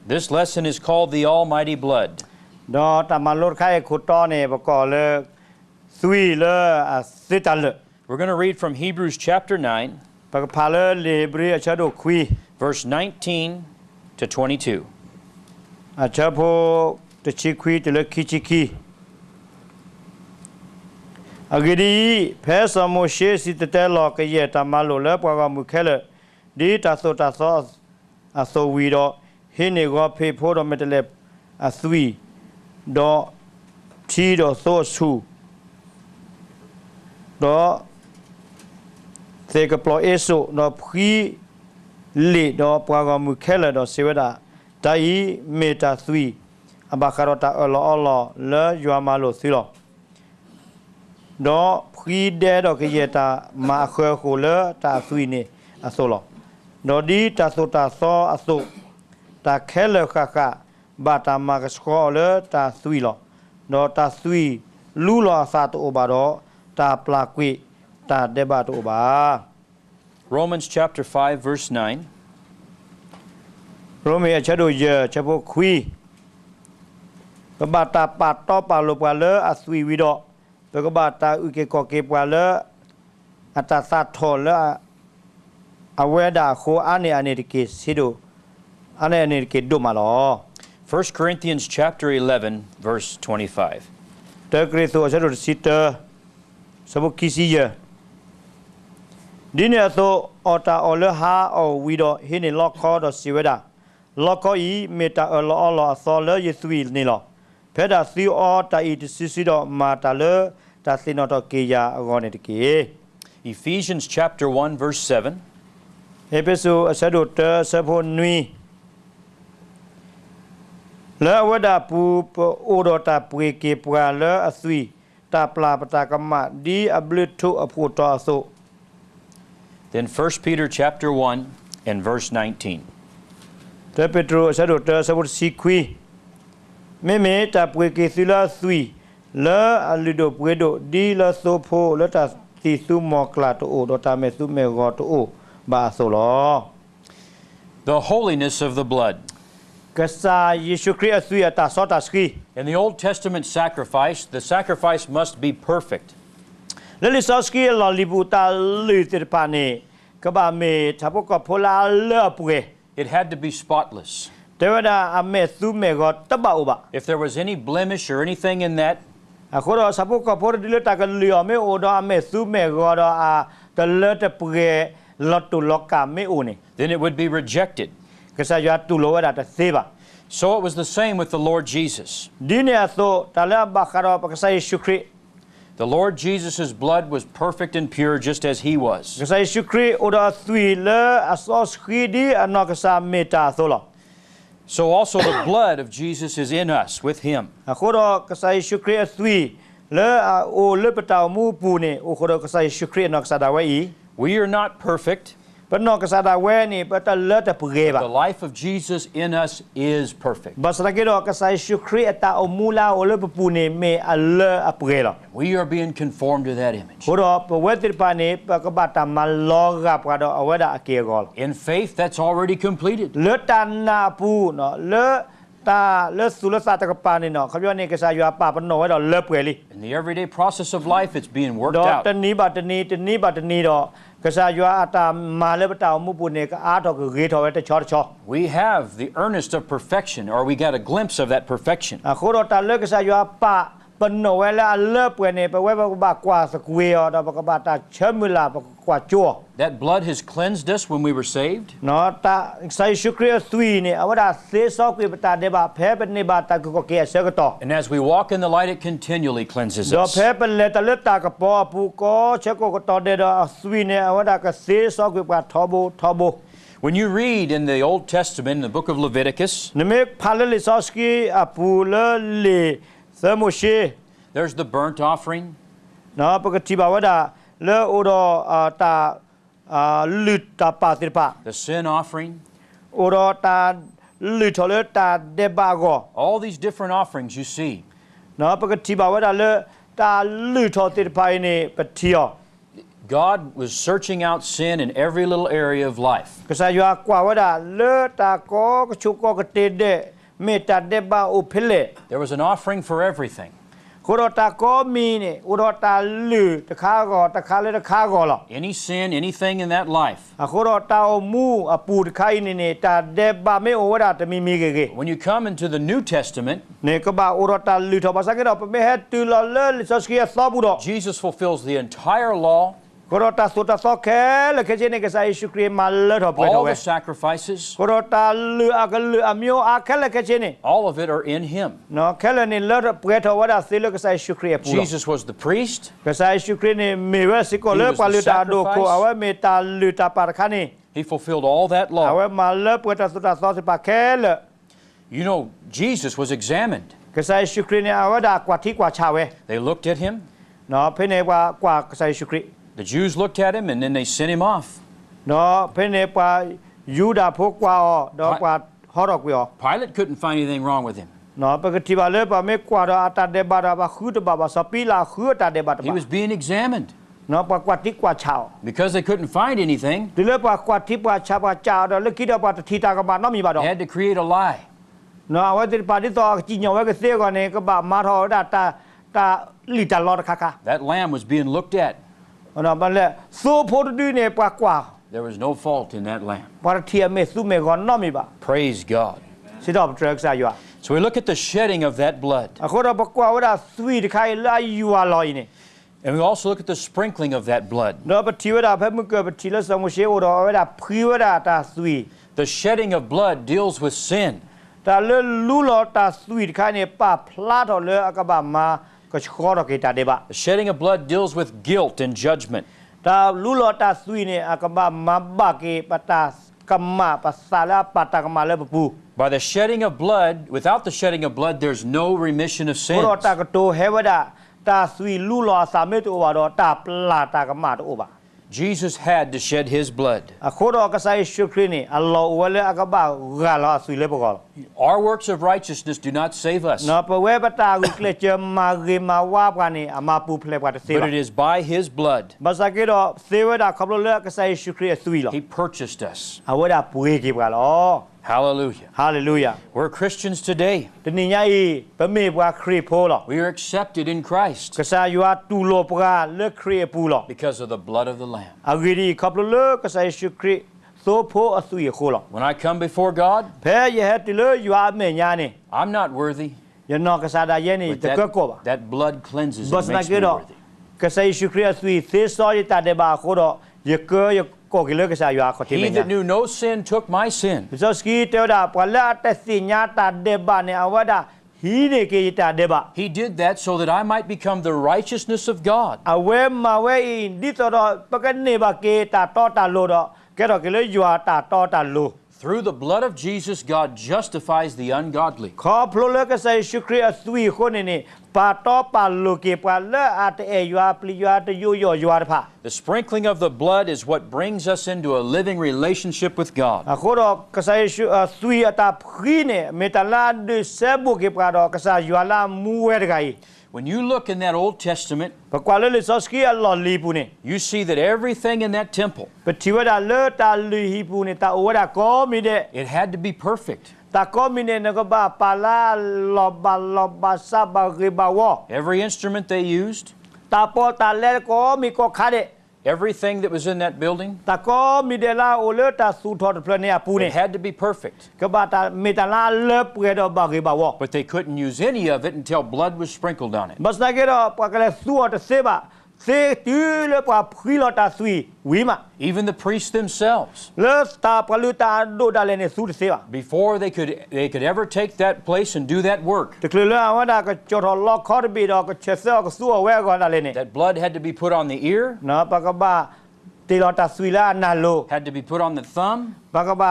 This lesson is called the Almighty Blood. ดอตามาลดไข่ขุดต้อเนี่ยประกอบเลยซุยเลยสิตันเลย We're going to read from Hebrews chapter 9, ประกอบพาเลยเลบรีอาชาโดคุย verse 19 to 22. อาชาโพตะชิคุยตะเลยคิชิคีอากดีเพสโมเชสิตะเตลอกเยตามาโลเลยประกอบมุขเลยดีตาโซอาโซวีดอเฮเนกอเพโพดอเมตเลอาซุยดอทีดอโซชูดอเซกปลอเอโซดอพรีลีดอประกอบมุขเลยดอเสวดาตาอีเมตาซุยอบาคารตาอัลลอฮ์เลยัวมาโลซิโลดอพรีเดดอเกเยตามาเคอโคเลตาซุยเนอาโซโลดอดีตาโซตาซออาโซตาเคเลคาคาบาตามากสกอเลตาซุยโลดอตาซุยลูโลอาซาโตโอบาดอตาปลาควิตาเดบาโตโอบา Romans chapter 5, verse 9. โรเมียชะโดเยชะโพคุยกบาตาปาตอปาโลปาเลอาซุยวิดอ กบาตาอุเกกอเกปาเลอัตสาทอเลอเวดาโคอาเนอเนติเกซิโดอาเนอเนติเกดุมาลอ 1 Corinthians chapter 11, verse 25. เตกรีโซชะโดซิเตสบุกิซิเยดิเนโซออตาออเลฮาอวิดอเฮเนลอคอดซิเวดาลอคออีเมตาอลอลอซอเลเยซุยเนลอเพดาซิออตาอิตซิซิดอมาตาเลตาซินอตเกยากอเนติเก Ephesians chapter 1, verse 7. เอเปโซชะโดเตสะโพนุยเลวดาปูโอดอตาปุเกปวาเลอซุยตาปลาปตากมะดีอบลิทุอพูตอโซ Then 1 Peter chapter 1 and verse 19. เตเปโตรชะโดเตสะบุซิคุยเมตาปุเกซิลาซุยเลอลิโดปุโดดีลาโซโพเลตาติซุมอกลาโตโอดอตาเมซุเมกอโตโอบาโซโล The holiness of the blood. กษาเยซูคริสต์ซุยตาซอตาสกี In the Old Testament sacrifice, the sacrifice must be perfect. เลลิซอสกีลอลิบูตาลืติปาเนกบาเมทับกอพลาเลอปุเก It had to be spotless. เทวดาอเมซุเมกอตบาอุบะ If there was any blemish or anything in that, อะโคดอสับกอพลดิเลตากะเลียเมโอดอเมซุเมกอดออาตะเลตปุเกลอตุลอกาเมโอเน then it would be rejected. กษายาตุโลวดาตะเซบะ So it was the same with the Lord Jesus. ดิเนอโซตาเลบะคารอปะกษาเยซูคริสต์ The Lord Jesus' blood was perfect and pure just as he was. กษาเยซูคริสต์โอดอซุยเลอซอสคีดีอนอกษาเมตาโซลอ So also the blood of Jesus is in us with him. อะโคดอกษาเยซูคริสต์ซุยเลอโอเลปตามูปูเนโอโคดอกษาเยซูคริสต์นอกษาดาเวอี We are not perfect. ปนอกษาดาเวนี่ปตะเลตะปุเกบะ The life of Jesus in us is perfect. บาสระเกดอกษาเยซูคริสต์ตาอมูลาโอเลปปูเนเมอเลอปุเกลอ We are being conformed to that image. โคดอปเวติปาเนปะกบะตามาลอกับกะดออเวดาอเกกอล In faith, that's already completed. เลตานาปูเนาะเลสุลสาตะกปานี่เนาะเขาว่านี่กษายาปาปนโนไว้ดอเลเปลี In the everyday process of life, it's being ด worked อ out. ตนีบัตนีตนีบัตนีดอกษายาอาตามาเลปตามุปุเนกอาตอกเกทอเวตะชอชอ We have the earnest of perfection, or we got a glimpse of that perfection. อะโคดอตาเลกษายาปาปนโนไว้ละเลเปเนปะไว้บะกว่าสกเวอดอกบะตาเชมุลาปะกว่าจัว That blood has cleansed us when we were saved. เนาะตาไซชุคริสตุยเนี่ยอวดาเซซอกวิปตาเดบะเพเปเนบาตากกเกเสกตอ And as we walk in the light, it continually cleanses ดอ us. เพเปเลตะเลตากะปอปูโกเชโกกตอเดดอสวีเนี่ยอวดากะเซซอกวิปทอโบ When you read in the Old Testament, in the book of Leviticus, นเมกพาเลลิซอสกีอะปูเลเลเซโมเช there's the burnt offering. เนาะปกติบาวดาเลโอดอตาลุตตาปาติปะ The sin offering, โอดอตาลุทอเลตาเดบากอ all these different offerings you see. เนาะปกติบาวดาเลตาลุทอติปะนี่ปะเทีย God was searching out sin in every little area of life. ကစားရွာကွာဝဒလေတာကောကချုကောကတေတဲ့မေတ္တာတဲ့ဘာဥဖလေ There was an offering for everything. ကိုရတာကောမီနေဥရတာလူတခါကောတခါလေတခါကောလား Any sin, anything in that life. အခုတော့တာအမှုအပူတခိုင်းနေနေတာတဲ့ဘာမေဩဝဒတမီမီကေကေ When you come into the New Testament, နေကဘာဥရတာလူထဘာစကေတော့ပမေဟက်တူလောလေစစကီယသဘူးတော့ Jesus fulfills the entire law, ကိုရတာသုတသောခဲလကေချင်းနေကစားယေရှုခရစ်မလတော့ပွဲ all တော့ဝဲ the sacrifices, ကိုရတာလူအကလူအမျိုးအခက်လကေချင်းနေ all of it are in Him. နော်ခဲလနေလတော့ပွဲတော့ဝဒသေလကစားယေရှုခရစ်ပူတော့ Jesus was the priest. ကစားယေရှုခရစ်နေမေဝစကိုလေပါလူတာဒိုကိုအဝဲမေတာလူတာပါခါနေ He fulfilled all that အဝဲ law. မလပွဲတော့သုတသောစပါခဲလ You know, Jesus was examined. ကစားယေရှုခရစ်နေအဝဲဒါကွာတိကွာချဝဲ They looked at Him. နော်ဖိနေကွာကစားယေရှုခရစ် The Jews looked at Him and then they sent Him off. နော်ဖိနေပွာယူဒာဖို့ကွာတော့ကွာဟောတော့ကွာ Pilate couldn't find anything wrong with Him. နော်ပကတိပါလေပါမေကွာတော့အတတဲ့ဘာဘာခူတဘာဘာစပီလာခူတတဲ့ဘာတ He ဘာ was being examined. နော်ပွာကွာတိကွာချော Because they couldn't find anything, ဒီလေပွာကွာတိပွာချပွာချောတော့လက်ကိတော့ပွာတိတာကဘာနော်မီပါတော့ they had to create a lie. နော်အဝဲဒီပါတိတော့ကြီးညောဝဲကစေကနေကဘာမာထောတာလီတာလောတခါခါ That lamb was being looked at. နော်ဘာလဲဆိုဖို့တူနေပွာကွာ There was no fault in that lamb. ပွာတီအမေစုမေကောနော်မီပါ Praise God. စစ်တော့ထရက်စားရွာ So we look at the shedding of that blood. အခုတော့ပကွာဝဒဆွီတခိုင်လာယူဝါလောင်းနေ And we also look at the sprinkling of that blood. နော်ပတိဝဒဖက်မှုကပတိလဆမှုရှေဝတော့ဝဒဖီဝဒတာဆွီ The shedding of blood deals with sin. တာလလူလောတာဆွီတခိုင်နေပဖလာတော့လေအကဘာမာကချခေါ်တော့ကေတာဒေဘာ The shedding of blood deals with guilt and judgment. တာလူလောတာဆွီနေအကဘာမဘကေပတာကမပဆာလာပတာကမလေပူ By the shedding of blood, without the shedding of blood, there's no remission of ကို sins. တော့တာကတိုဟေဝဒတာဆွီလူလောစာမေတိုဝါတော့တာပလာတာကမတိုဘာ Jesus had to shed His blood. အခုတော့ကဆိုင်ရှုခရစ်နေအလောဝလေအကဘာဂါလာဆွီလေပကော Our works of righteousness do not save us, နော်ပဝဲပတာကိုကလေချမာဂေမာဝါကနေအမပူဖလေပါတစေ but ပါ it is by His blood. ဘာစကေတော့သေဝဒခဘလလေကဆိုင်ရှုခရစ်ဆွီလော He purchased us. အဝဒပွေးကေပါလော Hallelujah. ဟာလေလုယာ We're Christians today. တနင်္ညာဤဗမေဘွာခရစ်ဖိုးလော We are accepted in Christ ကစားယွာတူလောပကလေခရစ်ပူလော because of the blood of the Lamb. အဂီဒီခဘလလေကဆိုင်ရှုခရစ်သို့ဖို့အဆွေခိုးလော When I come before God, ဖဲရဟတလေယွာမေညာနေ I'm not worthy, ယနောကစားဒါယနေ but တကကောပါ that blood cleansesဘ and တ်စနာ makes ကေ me တော့ worthy. ကဆိုင်ရှုခရစ်ဆွေသေစောရတာတဲ့ဘာခိုးတော့ယကေယကောကလေကစားယွာခတိမေ He ညာ that knew no sin took my sin. ဘဇစကီတေဒါပလာတစီညာတာတဲ့ဘာနေအဝဒဟီနေကေတာတဲ့ဘာ He did that so that I might become the righteousness of God. အဝဲမဝဲအင်းဒီတော့ပကနေဘာကေတာတော့တာလို့တော့ကဲတော့ကလေယွာတာတော့တာလို့ Through the blood of Jesus, God justifies the ungodly. ခေါပလိုလကဆိုင်ရှုခရစ်အသွေးခုနေနေပါတော့ပါလို့ကေပါလဲအတဲယွာပလီယွာတယိုယွာတဖာ The sprinkling of the blood is what brings us into a living relationship with God. အခုတော့ကဆိုင်ရှုအသွေးအတာဖခီနေမေတလာဒဆေဘုကေပါတော့ကစားယွာလာမူဝဲတကကြီး When you look in that Old Testament, ဘကွာလေဆော့စကီအလော်လီပူနေ you see that everything in that temple, ပတိဝဒလေတာလီဟီပူနေတာဝဒကောမီတဲ့ it had to be perfect. တာကောမီနေနကဘာပါလာလောဘာဆာဘာဂေဘာဝ Every instrument they used, တာပေါ်တာလဲကောမီကောခါတဲ့ everything that was in that building, တာကောမီဒလာအိုလေတာဆူထော်ပလနေအပူနေ it had to be perfect. ကဘာတာမေတလာလေပွေတော့ဘာဂေဘာဝ But they couldn't use any of it until blood was sprinkled on it. ဘတ်စနာကေတော့ပကလေဆူတ်စေဘာစေတီလေပွာဖီလတာဆွီဝီမာ Even the priests themselves, လေတာပလူတာဒိုဒါလေနေဆူစေဘာ before they could ever take that place and do that work, တကလေအဝဒါကချော်တော်လောက်ခေါ်ပြီးတော့ကချက်စောကဆူဝဲကောဒါလေနေ that blood had to be put on the ear, နော်ပကဘာတေလတာဆွီလာနာလို had to be put on the thumb, ပကဘာ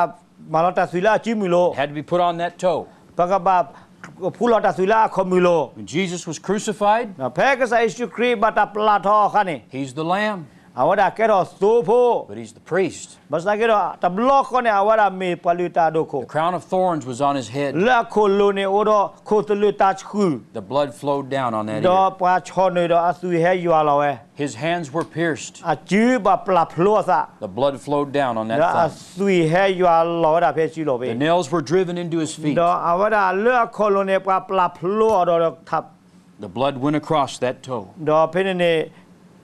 မလတာဆွီလာချီမီလို had to be put on that toe. ပကဘာဖူလတာဆွီလာခမီလို When Jesus was crucified, နော်ဖဲကဆိုင်ရှုခရစ်ဘတာပလာထောခါနေ He's the Lamb. awada kero sopo but he's the priest. basa kero tablo ko ne awada me paluta The doko crown of thorns was on his head. la ko lo ne odo ko tuluta chu The blood flowed down on that do ear. pa chone do asu he ywa lo we His hands were pierced. a ju ba pla phlo sa The blood flowed down on that da thumb. asu he ywa lo da phe chi lo The be nails were driven into his feet. do awada la ko lo ne pa pla phlo do thap The blood went across that toe. do phe ne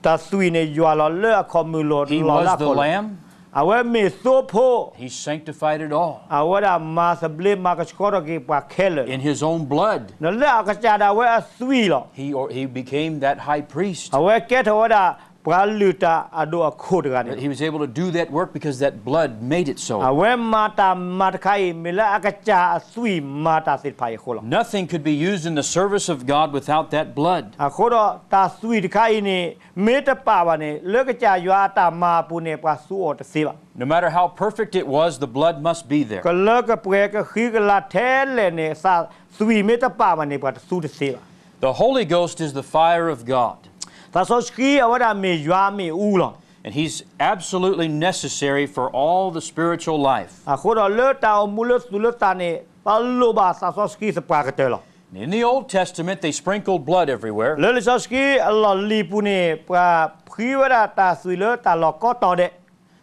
ta sui ne ywa lo la ko mu lo He lo was la the ko lamb. awe me sopo He sanctified it all awada ma sable ma ka chkoro ki pa khele in his own blood. no la ka cha da we asui lo He became that high priest. awe ke thawada praluta ado akho daga But ne he was able to do that work because that blood made it so. awe mata matkai mila ka cha asui mata sit phai kho lo Nothing could be used in the service of God without that blood. akho do ta sui dikai ni me ta pa ba ne le ka cha ywa ta ma pu ne pa su o ta se ba No matter how perfect it was, the blood must be there. ka le ka pre ka khi ka la the le ne sa sui me ta pa ba ne pa su ta se ba The Holy Ghost is the fire of God, ta so ski awada me ywa me u lo and He's absolutely necessary for all the spiritual life. akho do le ta o mu le su le ta ne pa lo ba sa so ski se pa ka te lo In the Old Testament, they sprinkled blood everywhere. le le so ski lo li pu ne pa khi wada ta sui le ta lo ko to de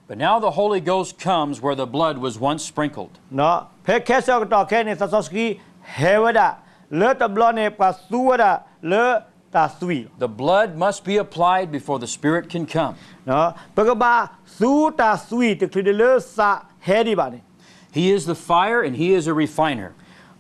But now the Holy Ghost comes where the blood was once sprinkled. no phe khe so to khe ne sa so ski he wada le ta blo ne pa su wada le ta sui The blood must be applied before the Spirit can come. no pa ka ba su ta sui te kli de le sa he di ba ne He is the fire and He is a refiner.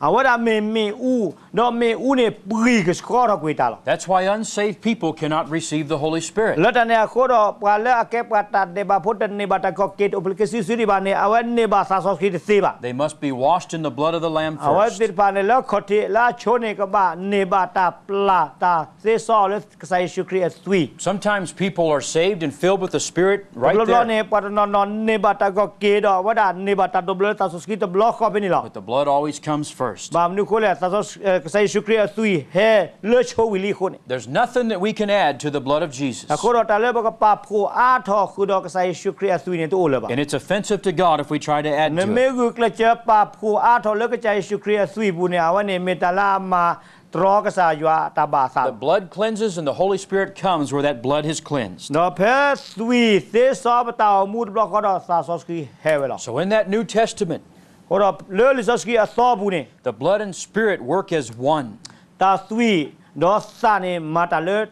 awada me u no me u ne pri ke sko ro kwi ta lo That's why unsaved people cannot receive the Holy Spirit. le ta ne kho do pa le ke pa ta de ba phot ne ba ta ko ke to ke si su di ba ne awa ne ba sa so ski de se ba They must be washed in the blood of the Lamb awa first. dir pa ne la khoti la cho ne ka ba ne ba ta pla ta se so le sa Yesu Christ sui Sometimes people are saved and filled with the Spirit right blo there, ne pa no ne ba ta ko ke do wada ne ba ta do blo ta so ski to blo ko pe ni lo but the blood always comes first. ba mnu ko le sa so sa Yesu Christ sui he le cho wi li ko ne There's nothing that we can add to the blood of Jesus. ko do ta le ba ka pa pho a tho khu do ka sa Yesu Christ sui ne to le ba And it's offensive to God if we try to add ne to me it. gu kla cha pa pho a tho le ka cha Yesu Christ sui bu ne awa ne me ta la ma tro ka sa ywa ta ba sa The blood cleanses and the Holy Spirit comes where that blood is cleansed. no phe sui se so ba ta mu blo ko do sa so ski he we lo So in that New Testament, ko do le li so ski a so bu ne the blood and Spirit work as one. ta sui do sa ne ma ta le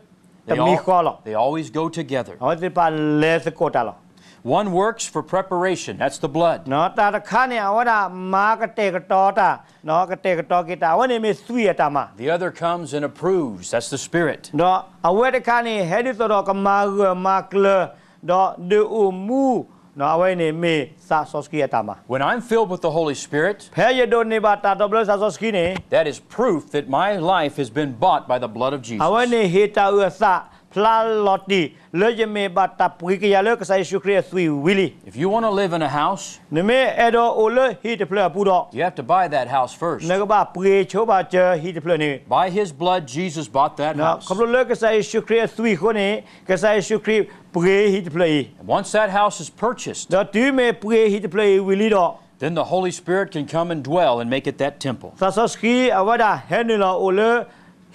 ta mi ko lo They always go together. awa te pa le se ko ta lo One works for preparation, that's the blood. no ta ta kha ne awa da ma ka te ka to ta no ka te ka to ki ta awa ne me sui ta ma The other comes and approves, that's the Spirit. no awa de kha ne he di to do ka ma gu ma kle do de u mu no awa ne me sa so ski ta ma When I'm filled with the Holy Spirit, phe ye do ne ba ta do blo sa so ski ne that is proof that my life has been bought by the blood of Jesus. awa ne he ta u sa pla loti le je me ba ta pri ki ya le ka sa Yesu Christ sui wili If you want to live in a house, ne me e do o le hi te pla pu do you have to buy that house first. ne ka ba pri cho ba che hi te pla ne By His blood, Jesus bought that no house. ka le ka sa Yesu Christ sui ko ne ka sa Yesu Christ pri hi te pla i And once that house is purchased, do tu me pri hi te pla i wili do then the Holy Spirit can come and dwell and make it that temple. sa so ski awada he ne lo o le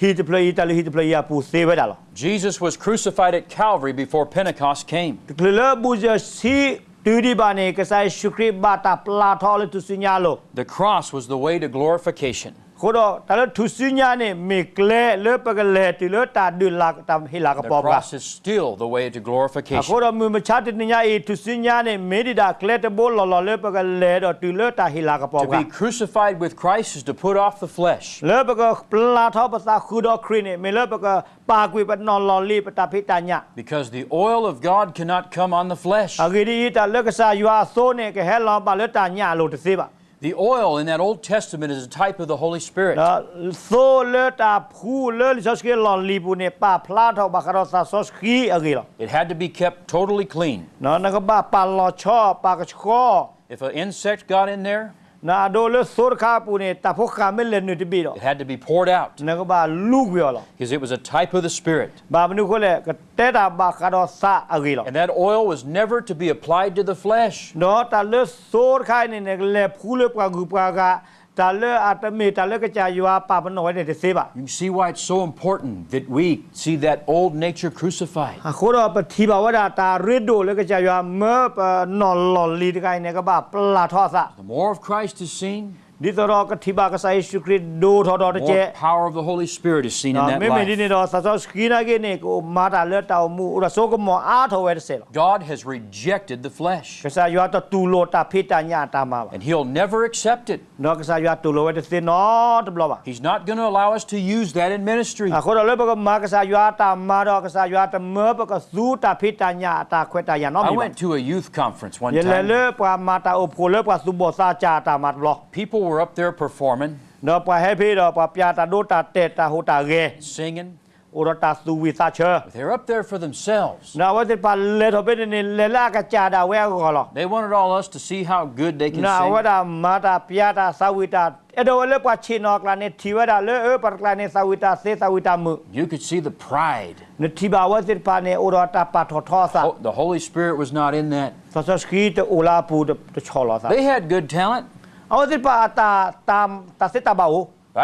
hi te pla i ta le hi te pla i pu se ba da lo Jesus was crucified at Calvary before Pentecost came. te le bu je si tu di ba ne ka sa Yesu Christ ba ta pla tho le tu si nya lo The cross was the way to glorification. ko do ta le tu si nya ne me kle le pa ka le ti le ta du la ta hi la ka The po ba cross is still the way to glorification. ko do mu ma cha ti nya e tu si nya ne me di da kle te bo lo lo le pa ka le do tu le ta hi la ka po To ba be crucified with Christ is to put off the flesh. le pa ka pla tho pa sa khu do kri ne me le pa ka pa kwi pa no lo li pa ta phi ta nya Because the oil of God cannot come on the flesh. a gi di ta le ka sa ywa so ne ke he lo pa le ta nya lo te se ba The oil in that Old Testament is a type of the Holy Spirit. da so le ta phu le li so ske lo li bu ne pa pla tho ba ka ro sa so ski a gi lo It had to be kept totally clean. no na ka ba pa lo cho pa ka cho If an insect got in there, နာဒိုလဆိုခါပူနေတာဖို့ခါမဲလဲနေတပြီတော့ It had to be poured out နကဘာလူပြောလော because it was a type of the Spirit. ဘာမနုခိုလေကတဲတာဘာကတော့စာအကြီးလော And that oil was never to be applied to the flesh. နော်တာလဆိုခိုင်းနေလေဖူးလေပွားကူပွားကတာလအတမေတာလကကြာရွာပါပနော်တဲ့စေးပါ You can see why it's so important that we see that old nature crucified. အခုတော့ပတိဘာဝဒတာရစ်ဒိုလကကြာရွာမနော်လော်လီတကိုင်းနေကဘာပလာထောစာ The more of Christ is seen, ဒီတော့ကတိဘာကဆိုင်ရှုခရစ်ဒိုထော်တော်တဲ့ the more power of the Holy Spirit is seen in that မေမေဒီ life. နေတော့စစောစကီနာကနေကိုမာတာလက်တောင်မှုရဆိုကမောအားထော်ဝဲတဲ့စေလော God has rejected the flesh, ကစားရွာတော့တူလိုတာဖိတညာတာမှာပါ and He'll never accept it. နော်ကစားရွာတူလိုဝဲတဲ့စေနော်တဘလပါ He's not going to allow us to use that in ministry. အခုတော့လည်းဘကမာကစားရွာတာမာတော့ကစားရွာတမေဘကဇူတာဖိတညာတာခွဲတာရနော် I မိပါ went to a youth conference one ယလေ time. လေပွာမာတာအဖိုလေပွာစုဘောစာချာတာမာဘလ People were up there performing, နော်ပွာဟဲဖေတော့ပွာပြတာဒိုတာတက်တာဟိုတာရဲ singing. ဥရတာစုဝိစာချာ They're up there for themselves. နော်ဝတ်ပါလေတော့ဘယ်နေလေလာကချာတာဝဲကောလော They wanted all us to see how good they can နာဝ sing. ဒမာတာပြတာစာဝိတာအဲ့တော့လေပွာချီနောကလာနေထီဝဒလေပကလာနေစာဝိတာစေစာဝိတာမှု You could see the pride. နတိဘာဝစစ်ပါနေဥရတာပါထောထောစာ The Holy Spirit was not in that. စစစကီတအိုလာပူတချောလာစာ They had good talent. အော်စစ်ပါတာတမ်တစစ်တဘာဝ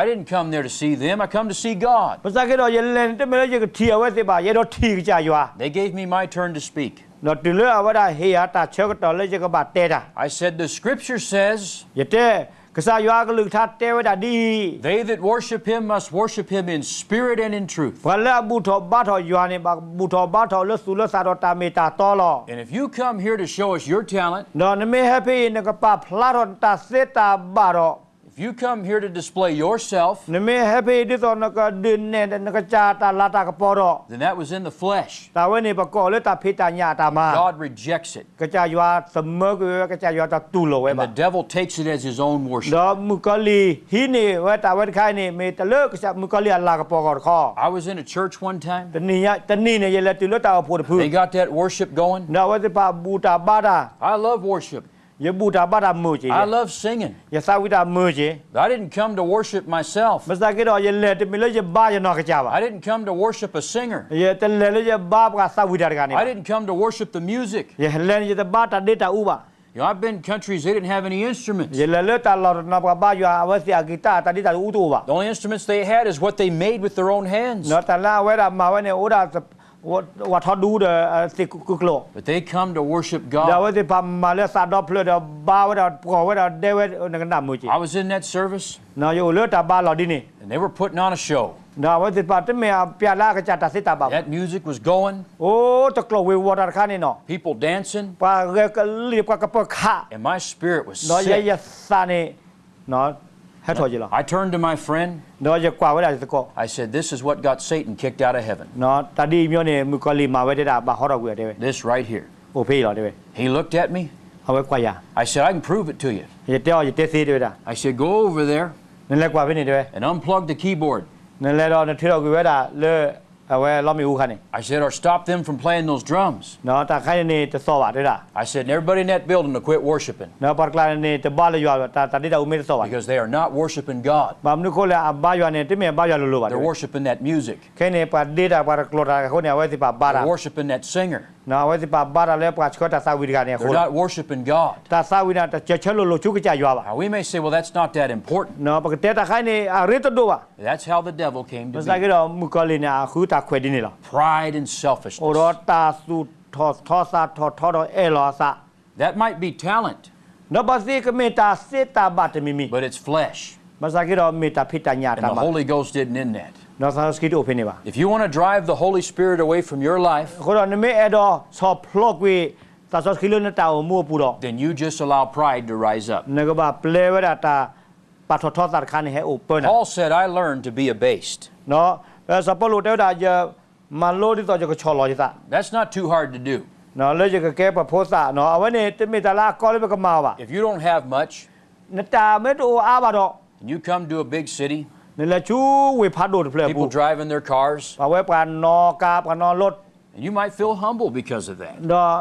I didn't come there to see them. I come to see God. ပစကေတော့ယလန်တမလေကထီဝဲစစ်ပါရေတော့ထီကြရွာ They gave me my turn to speak. နော်တူလေအဝဒဟေယတာချေကတော်လေကဘာတဲတာ I said, the scripture says, ယတဲ့ကစားရွာကလူထားတဲဝဒဒီ they that worship him must worship him in spirit and in truth. ဘလာဘူးထောဘာထောရွာနေပါဘူးထောဘာထောလဆူလစာတော့တာမီတာတော်လော And if you come here to show us your talent, နော်နမေဟဖေးနကပါဖလာတော့တာစစ်တာဘာတော့ if you come here to display yourself, နမေဟဖေးဒီတော့နကဒင်းနဲ့နကချာတာလာတာကပေါ်တော့ then that was in the flesh. တာဝဲနေပကောလေတာဖေးတာညာတာမှာ God rejects it. ကကြရွာစမကကကြရွာတာတူလောဝဲ And ပါ the devil takes it as his own worship. တော့မူကလီဟီနေဝဲတာဝဲခိုင်းနေမေတလကစမူကလီအလာကပေါ်ကောခေါ် I was in a church one time. တနီနေရလက်တူလတာဖို့တဖူ They got that worship going. နော်ဝဲပါဘူတာဘာတာ I love worship. ယဘူတာဘာတာမူချီ I love singing. ယသဝိတာမူချီ I didn't come to worship myself. မစကေတော့ယလက်တမီလရဘာယနော်ကကြပါ I didn't come to worship a singer. ယတလဲလရဘာကသဝိတာကနေ I didn't come to worship the music. ယဟလန်ယတဘာတာဒေတာဥပါ You know, I've been in countries they didn't have any instruments. ယလလတာလောနဘဘာယအဝစီအဂီတာတာဒေတာဥတူပါ The only instruments they had is what they made with their own hands. နော်တလာဝဲတာမဝဲနေဥဒါဝတ်ထဒူဒစီကုကလော But they come to worship ဒါဝဲ God.ဒီပါမလဲစာတော့ဖလတော့ဘာဝဲတော့ပေါ်ဝဲတော့ဒေဝဲနကနာမူချီ I was in that service, နော်ယလတာဘာလောဒီနေ and they were putting on a show. ဒါဝဲဒီပါတမေပြလာကကြတာစစ်တာပါ That music was going, အိုးတကလောဝဲဝတာခါနေနော် people dancing, ပါရကလီပကပခါ and my spirit was နော်ရ sick. ရစာနေနော်ဟဲ့ထော်ကြလား I turned to my friend. နော်ရကွာဝဲတာစကော I said, this is what got Satan kicked out of heaven. နော်တတိမျိုးနေမူကလီမာဝဲတာဘာဟောတော့ကွယ်တဲ့ This right here. ဟိုဖေးတော့တဲ့ He looked at me. ဟောဝဲကွာရ I said, I can prove it to you. ရတဲ့ရတဲ့သေးတဲ့တာ I said, go over there နလဲကွာဖေးနေတယ် and unplug the keyboard. နလဲတော့ထေတော့ကွယ်ဝဲတာလဲအဝဲလောမီဦးခါနေ I said, or stop them from playing those drums. နော်တာခိုင်းနေတစောပါတဲ့တာ I said, and everybody in that building to quit worshiping နော်ပါကလာနေတဘာလရွာတာတတိတာဦးမေတစောပါ because they are not worshiping God. ဘာမနုခိုလဲအဘာရွာနေတမေဘာရွာလို့လို့ပါ They're worshiping that music. ခဲနေပါဒေတာပါကလောတာခိုနေဝဲစီပါဘာတာ They're worshiping that singer. နော်ဝဲစီပါဘာတာလဲပါချောတာစာဝီဒီကနေခို They're not worshiping God. တာစာဝီနာတချချလို့လို့ချုကကြရွာပါ Now, we may say, well, that's not that important. နော်ပကတဲ့တာခိုင်းနေအရတတို့ပါ That's how the devil came မ to စကေ be. တော့မူကလီနာအခုတာခွဲဒီနေလား Pride and ဩ selfishness. ရောတာစုထောစာထောတော့အဲလောစာ That might be talent, နော်ပါစီကမေတာစစ်တာဘတ်မီမီ but it's flesh. မစကေတော့မေတာဖိတညာ And တာ the မှာ Holy Ghost didn't in that. နော်စာစကီတို့ဖိနေပါ If you want to drive the Holy Spirit away from your life, ခိုတော့နမေအဲ့တော့ဆောဖလော့ကွေစာစကီလို့နေတာမို့ပူတော့ then you just allow pride to rise up. နကဘာပလေဝဒတာပါထောထောတာခါနေဟဲအိုပနာ Paul said, I learned to be abased. နော်စပလို့တဲ့တာကြမလို့ဒီတော့ကြချော်လောကြတာ That's not too hard to do. နော်လေကြကဲပဖိုးစာနော်အဝနေတမေတလာကောလေဘကမာပါ If you don't have much နတာမဲတိုအားပါတော့ and you come to a big city, နလချူဝေဖတ်တို့ဖလဲပူ people driving their cars, ပါဝဲပန်နော်ကာပနော်လတ် and you might feel humble because of that. နော်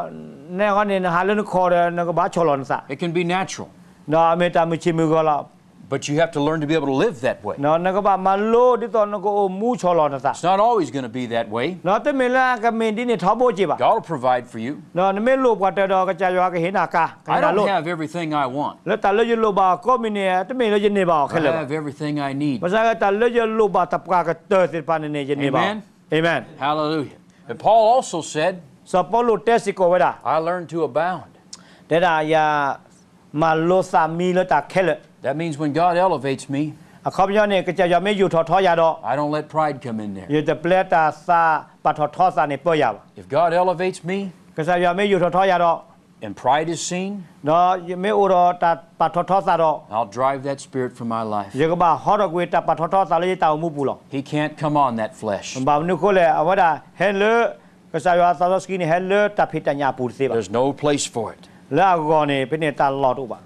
နေကနေဟာလနခေါ်တယ်နကဘာချော်လွန်စာ It can be natural. no ameta muchimu gola but you have to learn to be able to live that way. no nagaba malo dito nago mu cholo na sa It's not always going to be that way. no te mela ka mendi ni thobo chi ba God will provide for you. no me lo kwa te do ka cha yo ka hina ka I ka don't lo have everything I want. le ta lo yo lo ba ko mi ne te me lo je ne ba I khele ba have everything I need. ba sa ka ta lo yo lo ba tap ka ka te sit pa ne je ne ba Amen. amen Hallelujah. And Paul also said, so paulo te si ko weda I learned to abound. te da ya ma lo sa mi lo ta khele That means when God elevates me, အခုပြောနေကြကြမေယူထော်ထော်ရတော့ I don't let pride come in there. ရတဲ့ပလက်တာစာပတ်ထော်ထော်စာနေပေါ်ရပါ If God elevates me ကစားရမေယူထော်ထော်ရတော့ and pride is seen, နော်မေအိုတော့တာပတ်ထော်ထော်စာတော့ I'll drive that spirit from my life. ရကဘာဟောတော့ကွေတာပတ်ထော်ထော်စာလေးတောင်မှုပူလော He can't come on that flesh. ဘာမနုခိုလေအဝဒါဟဲလကစားရစာစကီနေဟဲလတာဖိတညာပူစေပါ There's no place for it. လာကောနေပြနေတာလော်တော့ပါ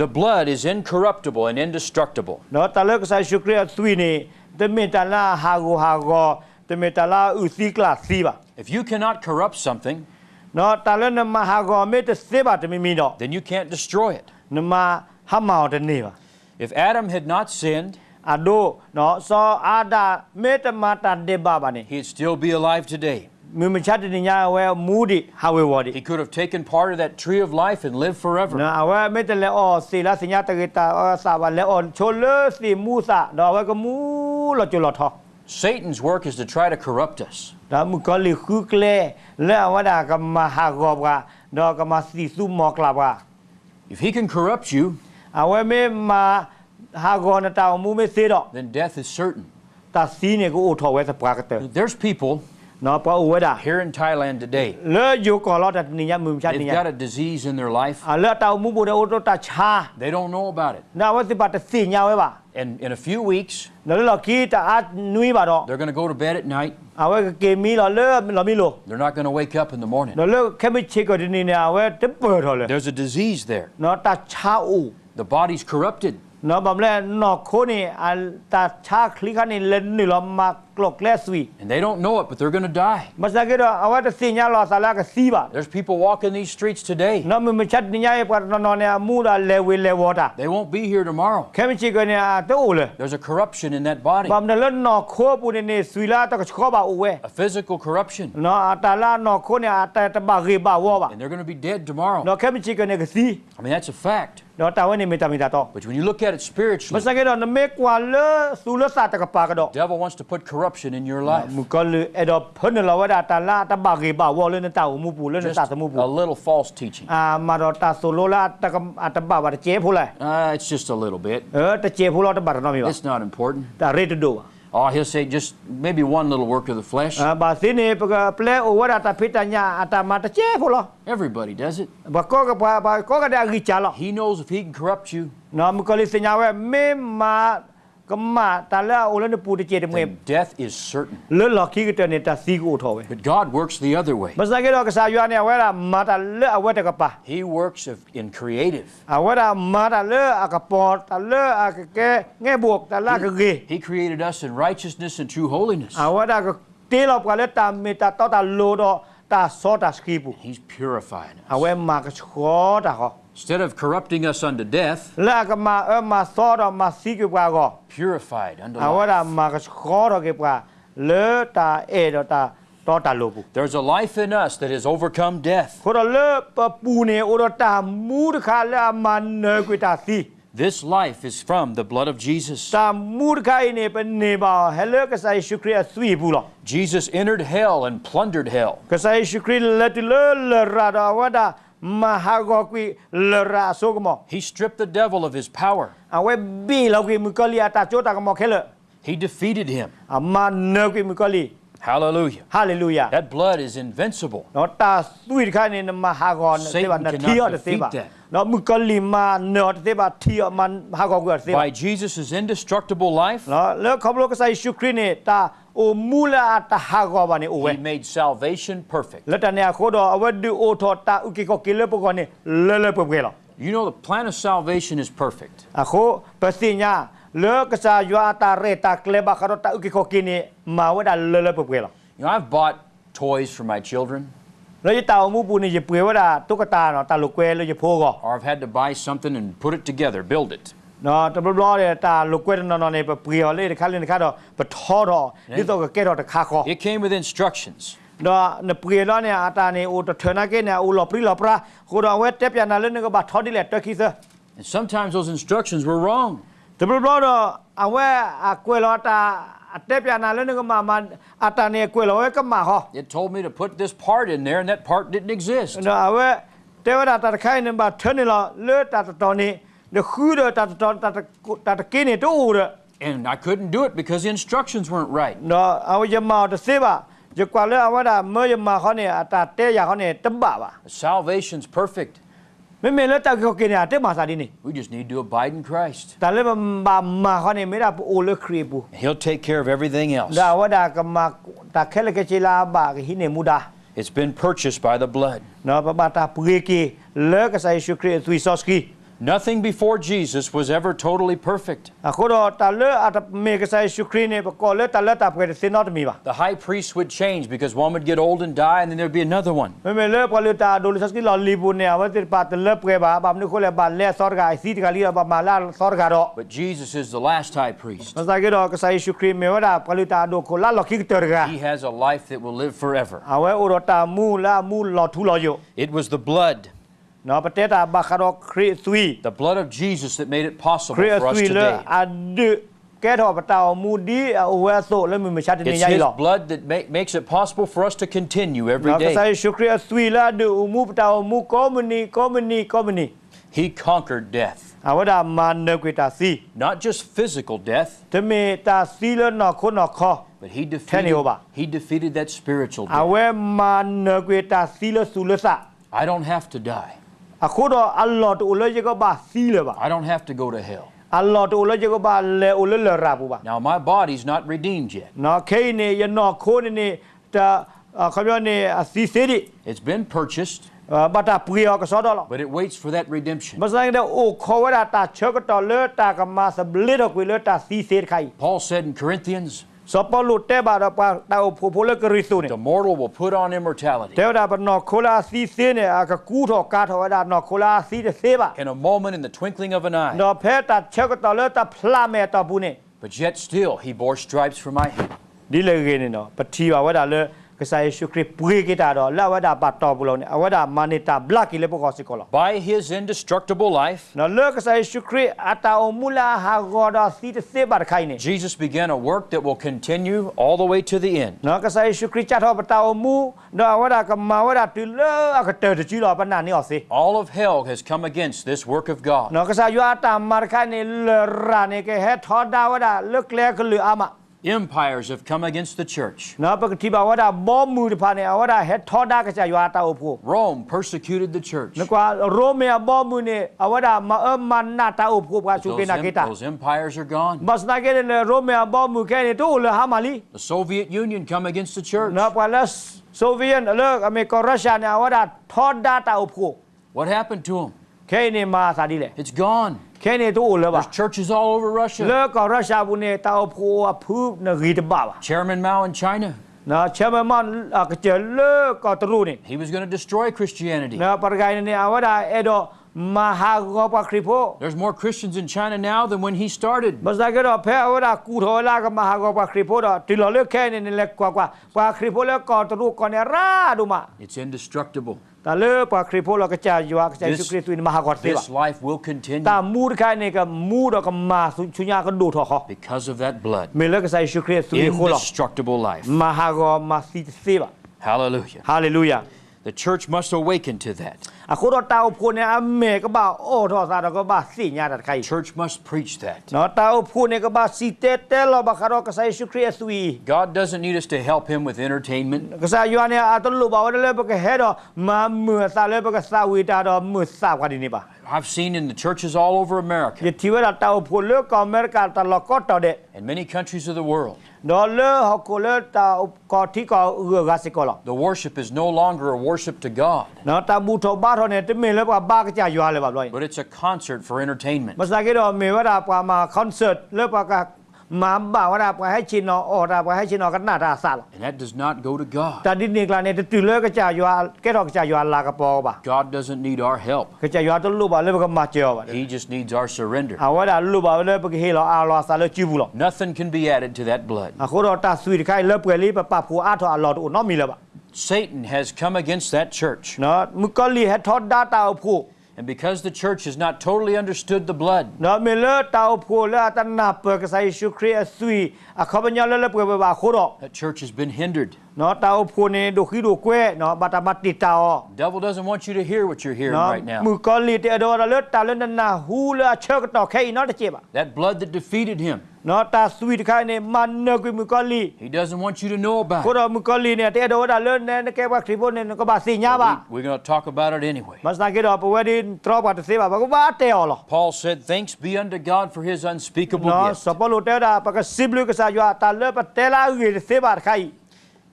The blood is incorruptible and indestructible. နော်တလကစားရှုခရသွီနေတမေတလာဟာကိုတမေတလာဥစီကလာစီပါ If you cannot corrupt something, နော်တလနမဟာကိုမေတစေပါတမီမီတော့ then you can't destroy it. နမဟာမောင်တနေပါ If Adam had not sinned, အဒိုနော်စောအာဒါမေတမတာဒေဘာဘာနေ he'd still be alive today. မမချတ်တင်ညာဝဲမူဒီဟာဝဲဝဒီ He could have taken part of that tree of life and lived forever. နော်အဝဲမေတလေအောစီလာစညာတကေတာစာဘာလေအောချိုလစီမူစာနော်ဝဲကမူလောချူလောထော Satan's work is to try to corrupt us. ဒါမူကလီခုကလေလဲဝဒါကမဟာဂောဘကနော်ကမစီစုမောကလာဘာ If he can corrupt you, အဝဲမေမဟာဂောနတောင်မူမေစေတော့ then death is certain. တာစီနေကိုအိုထော်ဝဲစပွားကတဲ့ There's people နော်ပေါ်ဝဲဒါ here in Thailand today. လဲယိုကောလောတနေညာမူချတ်နေ They've ညာ got a disease in their life. အလဲတောင်မူဘိုတဲ့အိုတိုတာချာ They don't know about it. နာဝစီပါတစီညာဝဲပါ And in a few weeks, နော်လော်ကီတာအနွီပါတော့ they're going to go to bed at night. အဝဲကေမီလော်လဲလော်မီလို They're not going to wake up in the morning. နော်လဲခဲမချေကိုဒီနေအဝဲတပေါ်ထော်လဲ There's a disease there. နော်တာချာဦး The body's corrupted. နော်ဗမလဲနော်ခိုးနေအတာချာခလီခနေလဲနေလောမကလော့ကလက်ဆွီ And they don't know it, but they're going to die. မစကေတော့အဝဲတစီညာလော်ဆာလာကစီပါ There's people walking these streets today. နော်မချတ်နေရပနော်နေအမူလာလဲဝေလဲဝတာ They won't be here tomorrow. ခဲမချေကိုနေအတိုးလဲ There's a corruption in that body, ဗမလဲနော်ခိုးပူနေဆွီလာတကခေါ်ပါဦးဝဲ a physical corruption. နော်အတာလာနော်ခိုးနေအတာတဘာဂေဘာဝပါ And they're going to be dead tomorrow. နော်ခဲမချေကိုနေကစီ I mean, that's a fact. နော်တာဝဲနေမီတာမီတာတော့ But when you look at it မ spiritually, စကေတော့နမေကွာလဲဆူလစာတကပါကတော့ the devil wants to put corruption in your life. မကလအဲ့တော့ဖနလဝဒတာလာတဘာဂေဘာဝလဲနေတာမူပူလဲနေ Just တာသမူပူ a little false teaching. မာတော့တာဆိုလိုလာတကအတဘာဘာတကျေဖိုးလဲ It's just a little bit. တကျေဖိုးလို့တဘာတော့မီပါ It's not important. တာရေတဒို Oh, he'll say just maybe one little work of the flesh. ဘာစင်းနေပကပလဲအိုဝဒတာဖိတညာအတမတကျေဖိုးလို့ Everybody does it. ဘကောကဘာကောကတဲ့အကြီးချလို့ He knows if he can corrupt you, နော်မကလေးစညာဝဲမေမာကမတာလာအိုလဲနပူတကျေတမွေ then death is certain. လဲလော်ခီကတဲ့နေတာစီကိုထော်ဝဲ But God works the other way. မစကေတော့ကစားရွာနေဝဲတာမာတာလဲအဝဲတကပါ He works in creative. အဝဲတာမာတာလဲအကပေါ်တာလဲအကကဲငဲဘုတ်တာလာကကေ He created us in righteousness and true holiness. အဝဲတာကတေလောက်ပါလဲတာမေတာတော့တာလိုတော့တာစောတာစကီပူ He's purifying အ us. ဝဲမာကချောတာဟော Instead of corrupting us unto death, လာကမာစောတော့မစီကပွားကော purified unto အဝဲတာ life. မာကချောတော့ကေပွားလဲတာအေတော့တာတော့တာလိုပူ There's a life in us that has overcome death. ခိုတော့လဲပူနေအိုတော့တာမူတခါလဲမန်နကွေတာစီ This life is from the blood of Jesus. တာမူတခါနေပနေပါဟဲလဲကဆိုင်ရှုခရစ်ဆွေဘူးလား Jesus entered hell and plundered hell. ကဆိုင်ရှုခရစ်လက်တလရာဒါဝဒါမဟာဂောကွေလရာဆိုကမော He stripped the devil of his power. အဝဲဘီလောက်ကွေမကလီအတာချိုတာကမောခဲလ He defeated him. အမနကွေမကလီ Hallelujah. ဟာလေလုယာ That blood is invincible. နော်တာသွိခါနေမဟာဂောစေဘာနတီရတဲ့စေဘာနော်မကလီမနော်တဲ့ဘာတီရမဟာဂောကွေစေဘာ By Jesus' indestructible life, နော်လေခဘလကဆိုင်ရှုခရစ်နေတာအိုမူလာတာဟာဂောဘာနေအိုဝဲ He made salvation perfect. လက်တနေခိုတော့အဝဲဒီအိုထောတာဥကေကိုကေလေပကောနေလဲလဲပကေလော You know, the plan of salvation is perfect. အခုပစိညာလေကစားယွာတာရတာကလေဘခရတာဥကေကိုကေနေမာဝဒါလဲလဲပကေလော You know, I've bought toys for my children. แล้วจะเตามูปูนี่จะเปลือยว่าดาตุ๊กตาเนาะตาลูกเกวเลยจะโพก็ or I've had to buy something and put it together, build it. เนาะตำรวจเนี่ยตาลูกเกวนอนๆเนี่ยเปลือยเลยค่าเล่นค่าดอกปะทอดอนี่ตัวก็แก่ดอกตะคาคอ It came with instructions. เนาะเนี่ยเปลือยแล้วเนี่ยอาตาเนี่ยโอ้ตะเถนาเกเนี่ยโอ้หลบปรีหลบปราโคดเอาไว้เต็บยานาเล่นนึงก็บาทอดดิแหละตะคิซะ And sometimes those instructions were wrong. ตำรวจเนาะเอาไว้อะกวยลอตาเต็บยานาเล่นนึงก็มาอาตาเนี่ยกวยลอไว้ก็มาฮอ It told me to put this part in there, and that part didn't exist. เนาะเอาไว้เทวดาตาตะไคเนี่ยบาเถนี่ละเลือตาตอนนี้เดี๋ยวคือเด้อตาตะกินเนี่ยตู้เด้อ And I couldn't do it because the instructions weren't right. เนาะเอาไว้จะมาตะเสบะจะกว่าเลยเอาไว้ดาเมื่อจะมาเขาเนี่ยตาเตยาเขาเนี่ยตะบะบะ Salvation's perfect. ไม่เมแล้วตาเขากินเนี่ยเตมาซาดินี่ We just need to abide in Christ. แต่เลยมาเขาเนี่ยไม่ได้ปูโอเลครีปู He'll take care of everything else. ดาว่าดากมาตาแค่ละแกเจลาบากหินเนมูดา It's been purchased by the blood. เนาะปะบาตาปุเกกีเลิกใส่ชูครีตุยซอสกี Nothing before Jesus was ever totally perfect. อะโคดอตาเลอะตาเมกใส่ชูครีเนี่ยปะกอเลตาเลตาเปเซนอตมีบะ The high priest would change because one would get old and die, and then there'd be another one. ไม่เมเลปอเลตาโดลิซอสกีลอลีบุเนี่ยว่าติปาตเลเปบะบามนึโคเลบาเลซอร์กาไอซีตกาลีบามาลาซอร์กาดอ But Jesus is the last high priest. ภาษาเกดอกใส่ชูครีเมว่าดาปอเลตาโดโคลาลอคิกเตอร์กา He has a life that will live forever. เอาไว้โอรตามูลามูลอทุลอโย It was the blood, เนาะประเทศบาคารอครีซุย the blood of Jesus that made it possible ครี for us ซุยเล today. อะดึแกทอปตามูดีโอเวโซแล้วมันไม่ชัดใน It's ใหญ่ His หรอก blood that makes it possible for us to continue every เนาะก็ใส่ day. ชูครีซุยละดึมูปตามูคอมมินี He conquered death. เอาว่าดามันเนกวิตาซี Not just physical death, แต่เมตาซีเลนอคนนอคอ but Tenioba. he defeated that spiritual เอา death. ไว้มันเนกวิตาซีเลสุเลสะ I don't have to die. อะโคดออัลลอฮ์ตุเลเจก็บาซีเลบะ I don't have to go to hell. อัลลอฮ์ตุเลเจก็บาเลอุเลเลราบูบะ Now, my body's not redeemed yet. เนาะเคเนี่ยยันนอโคนี่จะเขาเรียกเนี่ยซีเซดิ It's been purchased, บัตาปุยอก็สอดอล but it waits for that redemption. ภาษาอังกฤษโอ้ขอว่าตาเชก็ต่อเลตากมาสบลิดอกวิเลตาซีเซดไข่ Paul said in Corinthians, สปอลุเตบาดปาตาโพเลกริสุเนี่ย the mortal will put on immortality. เทวดาปนอโคลาซีเซเนี่ยกะกูทอกาทวดานอโคลาซีเซบะ In a moment, in the twinkling of an น eye. อเพตาเชก็ต่อเลตาพลาเมตาบุเนี่ย But yet still, he bore stripes for my head. ดิเลเกเนี่ยเนาะปฏิวาวดาเลกษาเยซูคริสต์ปุยกิตาดอลาวดาปัตตอบุโลเนี่ยอวดามานิตาบลักกิเลปกอสิกอล By his indestructible life, เนาะเลกษาเยซูคริสต์อัตาอมุลาฮากอดาซีเซบาไข่เนี่ย Jesus began a work that will continue all the way to the end. เนาะกษาเยซูคริสต์จัดทอปตาอมูเนาะอวดากมาวดาตุเลอกเตอร์จิลอปนานี่ออสิ All of hell has come against this work of God. เนาะกษายูอาตามมาร์คาเนี่ยเลราเนี่ยแกเฮทอดาวดาเลกเลกลืออามา Empires have come against the church. เนาะปกติบาวดาบอมมือพาเนี่ยอวดาเฮทอดากษายูอาตาโอโพ Rome persecuted the church. นึกว่าโรเมียบอมือเนี่ยอวดามามันนาตาโอโพกาชูเกนาเกตา Those empires are gone. บัสนาเกเนโรเมียบอมือแค่เนี่ยตู้เลฮามาลี The Soviet Union come against the church. เนาะว่าแล้วโซเวียตเลิกอเมริการัสเซียเนี่ยอวดาทอดาตาโอโพ What happened to them? แค่เนี่ยมาซาดีเลย It's gone. แค่เนี่ยตู้เลยบ่ There's churches all over เลิ Russia. กก็รัสเซียบุเนี่ยตาโอโพพูนรีดบ้า Chairman Mao in China, นะเชื่อมันก็เจอเลิกก็ตรูนี่ he was going to destroy Christianity. นะปรากฏเนี่ยอวดาเอโดมหากปคริโพ There's more Christians in China now than when he started. บัสนาเกดอเพอวดากูโทลากับมหากปคริโพดอติลอเลิกแค่เนี่ยเล็กกว่าปคริโพเลิกก็ตรูก็เนี่ยราดูมา It's indestructible. แต่เลิกปคริโพเราก็จะอยู่ก็จะสุคริสต์มหากรเสวะ This life will continue ตามูดแค่เนี่ยก็มูดก็มาสุญญาก็ดูทอคอ because of that blood. เมเลิกก็ใส่สุคริสต์สุยโคลอ Indestructible life. มหากรมาสิเสวะ Hallelujah. ฮาเลลูยา The church must awaken to that. อะโคดตาอุพูเนี่ยอเมก็บ่าโอ้ทอซาดก็บ่าสิญาตัดไข่ Church must preach that. เนาะตาอุพูเนี่ยก็บ่าสิเตเตลอบะคารอกษาเยซูคริสต์สุย God doesn't need us to help him with entertainment. ก็ษาอยู่เนี่ยอะตลุบ่าวเลยบะเฮดอมาเมื่อซาเลยบะซาวิตาดอมือซาบกันนี่บ่า I've seen in the churches all over ย America ที่ว่าตาอุพูเลิกอเมริกาตลอดก็ตอเด and many countries of the world. ดอเลฮอกเลตาก็ที่ก็เอือกาสิกอล The worship is no longer a worship to God, เนาะตาบูทอบาทเนี่ยตเมเลยบ่าบ้าก็จะอยู่อะไรบ่ลอย but it's a concert for entertainment. ภาษาเกดอเมว่าดาปามาคอนเสิร์ตเลิกปาก มาบ่าวดาไปให้ชินออดาไปให้ชินอกันหน้าตาสาล And that does not go to God. แต่ดินนี่กลางเนี่ยตื่นเลยก็จะอยู่แค่ดอกจะอยู่ลากระปอบ่ะ God doesn't need our help. ก็จะอยู่ต้นลูกบ่เลยก็มาเจียวบ่ He just needs our surrender. เอาว่าดาลูกบ่เลยก็เฮลอาลอซาเลยจิบุล Nothing can be added to that blood. อะโคดอตาสุยไข่เลิบเกลีปะปะผู้อาทอลอดอุนอมีแล้วบ่ Satan has come against that church. เนาะมึก็ลีให้ทอดดาตาผู้ And because the church has not totally understood the blood, เนาะเมเลตาผู้แล้วตันนาเปิดก็ใส่ชุคริสสุยอะเขาบัญญัติแล้วเปิดบ่โคดอ that church has been hindered. เนาะตาผู้นี่ดูขี้ดูกล้วยเนาะบัตมาติตา The devil doesn't want you to hear what you're hearing เนาะ right now. มึก็ลีเตอดอเลตาเลนนาฮูเลเชกตอแค่อีนอตะเจ็บ That blood that defeated him, เนาะตาสุยไข่เนี่ยมันเนกุมึก็ลี he doesn't want you to know โค about ดอมึก็ลีเนี่ยเตอดอเลนเนี่ยแกว่าคริปเนี่ยก็บาสิญาบ่ it. We're going to talk about it anyway. มาสังเกตดอปเวดินตรอบัตเสบ่ก็ว่าเตอลอ Paul said, thanks be unto God for his unspeakable เนาะ gift. สปอลูเตดาปะกสิบลุกษาอยู่ตาเลปะเตลาอุเสบาไข่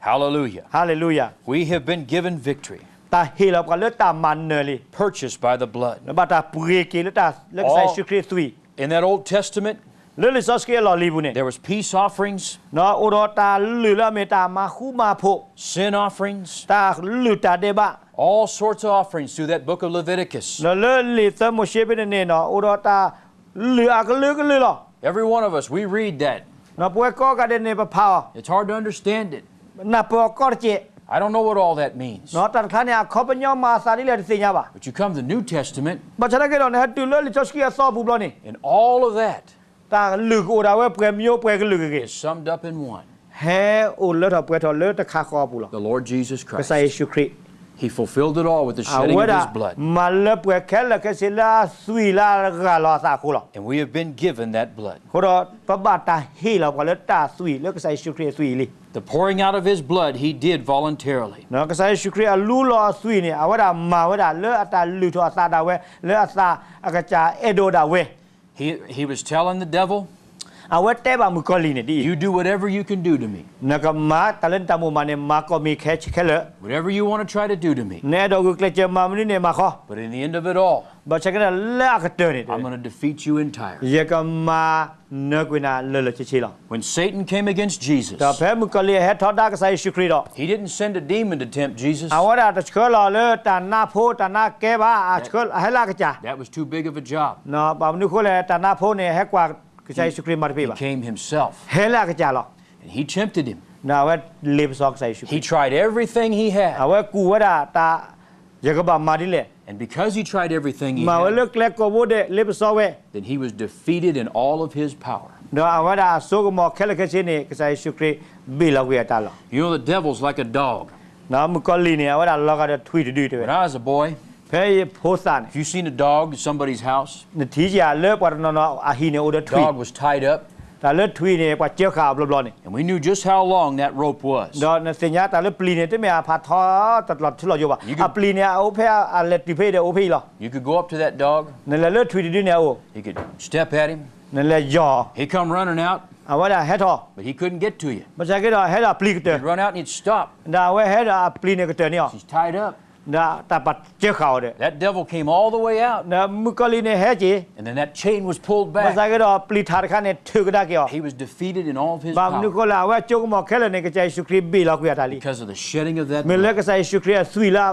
Hallelujah. ฮาเลลูยา We have been given victory, ตาเฮลก็เลตามันเนลี purchased by the blood. แล้วบัตาปุเรกีเลตาเลกใส่ชุคริสุย In that Old Testament, เลลิซอสเกลอลีบุเนี่ย there was peace offerings, เนาะอุดตาลือละเมตามาคูมาโพ sin offerings, ตาลือตาเดบะ all sorts of offerings through that book of Leviticus. แล้วเลลิซโมเชเปเนเนาะอุดตาลืออะก็ลือหรอ Every one of us, we read that. เนาะป่วยก็กะเดเนปะพา It's hard to understand it. นาปอก็เจ I don't know what all that means. เนาะตันคันเนี่ยเขาเป็นยอมมาซาดิเลสิญญาบ่ But you come to the New Testament, บัชนะเกดอนเนี่ยตุเลลิซอสเกซอบุบลอนี่ and all of that ตาลือกูดาเวเปรมิโอเปรกลือเก is summed up in one, เฮอุลเลทอเปรทอเลตะคาคอบุลอ the Lord Jesus ก็ใส่ Christ. ชุคริ He fulfilled it all with the อา shedding ว of ดา his blood. มาเลเปรแค่ละก็สิลาสุยลากาลอซาคุลอ And we have been given that blood. โคดอปะบาตาเฮเราก็เลตาสุยแล้วก็ใส่ชุคริสุยลิ The pouring out of his blood, he did voluntarily. เนาะก็ใส่ชุคริลูลอสุยเนี่ยอาวดามาวดาเลอตาลือทอซาดาเวเลอซาอากาจาเอโดดาเว He was telling the devil, อาวเตบามุกอลีเนี่ยดิ you do whatever you can do to me. นะก็มาตะเลนตามุมาเนี่ยมาก็มีแค่เล Whatever you want to try to do to me. เนี่ยดอกเกลเจมามันเนี่ยมาขอ But in the end of it all, บ่ใช่กันเลอกเตอเนี่ย I'm going to defeat you entirely. เยก็มาเนกุนาเลเชลอ When Satan came against Jesus, ก็แพ้มุกอลีเฮทอดาก็ใส่ชุคริดอ he didn't send a demon to tempt Jesus. อาวดาตะเชลอเลตานาโพตานาแกบาอาเชลเฮลากะจา That was too big of a job. เนาะปามนุโคเลตานาโพเนี่ยเฮกว่าก็ใส่ชุคริมาที่ He บะ came himself, เฮลากะจาลอ and he tempted him. นาเวเลบซอกใส่ชุคริ He tried everything he อา had. เวกูวดาตาเยก็บามาดิเล And because he tried everything he มาเวเลิ had, กเล็กก็บ่ได้เลบซอเว then he was defeated in all of his power. เนาะอาวดาโซกมอแค่ละก็สิเนี่ยก็ใส่ชุคริบิลาเวตาลอ You know, the devil's like a dog. เนาะมุกอลีเนี่ยอาวดาลอกะทวีดดูเต When I was a boy, เพ่โพสาน if you seen a dog in somebody's house, นทีจาเลิกว่าเนาะอาฮีเนี่ยโอเดทวี dog was tied up, ตาเลิกทวีเนี่ยกว่าเจียวขาวบลอๆนี่ and we knew just how long that rope was. ดอนเสียตาเลิกปลีเนี่ยที่ไม่อาพาทอตลอดที่เราอยู่บ่ะปลีเนี่ยโอเพ่อาเลติเพ่เดโอเพ่หรอ You could go up to that dog, นั่นแหละเลิกทวีดีเนี่ยโอ you could step at him, นั่นแหละย่อ he'd come running out, เอาว่าเฮทอ but he couldn't get to you. มันจะก็เฮดาปลีกเตอ He'd run out and he'd stop. ดาเวเฮดาปลีเนี่ยก็เตอเนี่ย He's tied up. ดาตาปัดเจียวขาวเด้ That devil came all the way out, นะมุกอลีเนี่ยเฮจี and then that chain was pulled มันจะ back. ก็ปลีทาร์คันเนี่ยถือก็ได้เกี่ยว He was defeated in all of his บางนึก power ก็ลาว่าจุกมอแค่ละเนี่ยก็ใจสุครีบีเราคุยตาลี because of the shedding of that มันเลิก blood. ก็ใส่สุครีสุยลา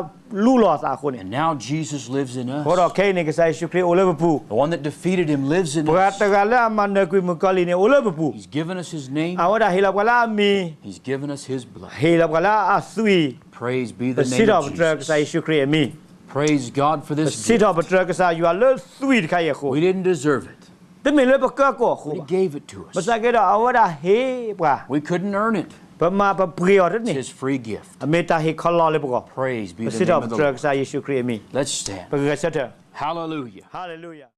ลู่ลอสาคนเนี่ย And now Jesus lives in เพราะ us. เราแค่เนี่ยก็ใส่สุครีโอเลบปู The one that defeated him lives in เพราะ us. แต่ก็แล้วมันเนี่ยคุยมุกอลีเนี่ยโอเลบปู He's given us his name. เอาว่าเฮลับก็ลามี He's given us his blood. เฮลับก็ลาอาสุย Praise be ประ the สิท name ธิ์ of ตระก็ใส่ Jesus. สุครีมี Praise God for ประ this สิท gift. ธิ์ตระก็ใส่อยู่เลสุยใครอ่ะคุณ We didn't deserve it, แต่ไม่เลยปะก็คุ but ณ he gave it to ภา us. ษาเกดเอาว่าเฮปะ We couldn't earn it. ประมาประเปรียวนี่ It's his free gift. เมตาเฮคอลลอเลยปะก็ Praise be ประ the สิทธิ์ name of ต the ระ Lord. ก็ใส่สุครีมี Let's stand. ประเกิดเสด็จ Hallelujah. ฮาเลลูยา